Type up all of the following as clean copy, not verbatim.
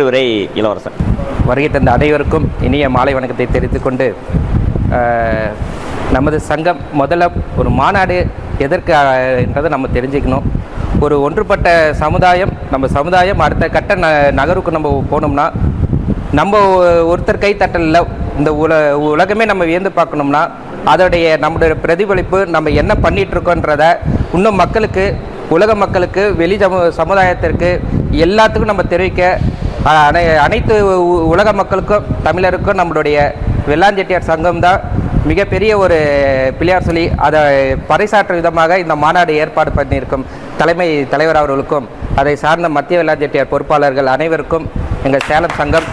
உரை இளவரசன். வருகை தந்த அனைவருக்கும் இனிய மாலை வணக்கத்தை தெரிவித்துக் கொண்டு, நமது சங்கம் முதல்ல ஒரு மாநாடு எதற்கு என்றதை நம்ம தெரிஞ்சுக்கணும். ஒரு ஒன்றுபட்ட சமுதாயம், நம்ம சமுதாயம் அடுத்த கட்ட நகருக்கு நம்ம போனோம்னா, நம்ம ஒருத்தர் கைத்தட்டலில் இந்த உலகமே நம்ம வியந்து பார்க்கணும்னா நம்முடைய பிரதிபலிப்பு நம்ம என்ன பண்ணிகிட்ருக்கோன்றத இன்னும் மக்களுக்கு, உலக மக்களுக்கு, வெளி சமுதாயத்திற்கு எல்லாத்துக்கும் நம்ம தெரிவிக்க அனைத்து உலக மக்களுக்கும் தமிழருக்கும் நம்மளுடைய வெள்ளாஞ்செட்டியார் சங்கம் தான் மிகப்பெரிய ஒரு பிள்ளையார் சொல்லி அதை பறைசாற்றும் விதமாக இந்த மாநாடு ஏற்பாடு பண்ணியிருக்கும் தலைமை தலைவர் அவர்களுக்கும் அதை சார்ந்த மத்திய வெள்ளாஞ்செட்டியார் பொறுப்பாளர்கள் அனைவருக்கும் எங்கள் சேலம் சங்கம்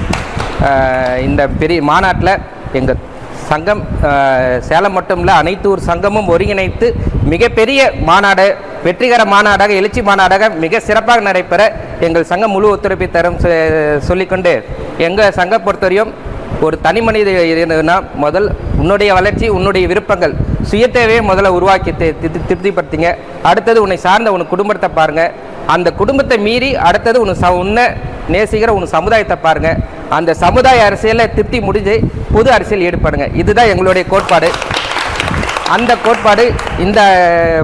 இந்த பெரிய மாநாட்டில் எங்கள் சங்கம் சேலம் மட்டும் இல்லை அனைத்து ஊர் சங்கமும் ஒருங்கிணைத்து மிகப்பெரிய மாநாடு, வெற்றிகர மாநாடாக, எழுச்சி மாநாடாக மிக சிறப்பாக நடைபெற எங்கள் சங்கம் முழு ஒத்துழைப்பை தரும் சொல்லிக்கொண்டு, எங்கள் சங்கம் பொறுத்தவரையும் ஒரு தனி மனித இருந்ததுன்னா முதல் உன்னுடைய வளர்ச்சி, உன்னுடைய விருப்பங்கள், சுய தேவையை முதல்ல உருவாக்கி திருப்திப்படுத்திங்க. அடுத்தது உன்னை சார்ந்த உன் குடும்பத்தை பாருங்கள். அந்த குடும்பத்தை மீறி அடுத்தது உன்னை நேசிக்கிற உன் சமுதாயத்தை பாருங்கள். அந்த சமுதாய அரசியலில் திருப்தி முடிஞ்சு புது அரசியல் ஈடுபடுங்க. இதுதான் எங்களுடைய கோட்பாடு. அந்த கோட்பாடு இந்த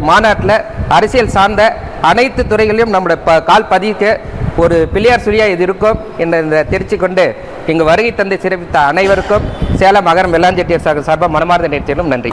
மாநாட்டில் அரசியல் சார்ந்த அனைத்து துறைகளிலும் நம்முடைய கால் பதிக்க ஒரு பிள்ளையார் சொல்லியாக இது இருக்கும் என்ற தெரிச்சு கொண்டு இங்கு வருகை தந்து சிறப்பித்த அனைவருக்கும் சேலம் அகரம் வெள்ளாஞ்செட்டியார் சார்பாக மனமார்ந்த நேர்ச்சியிலும் நன்றி.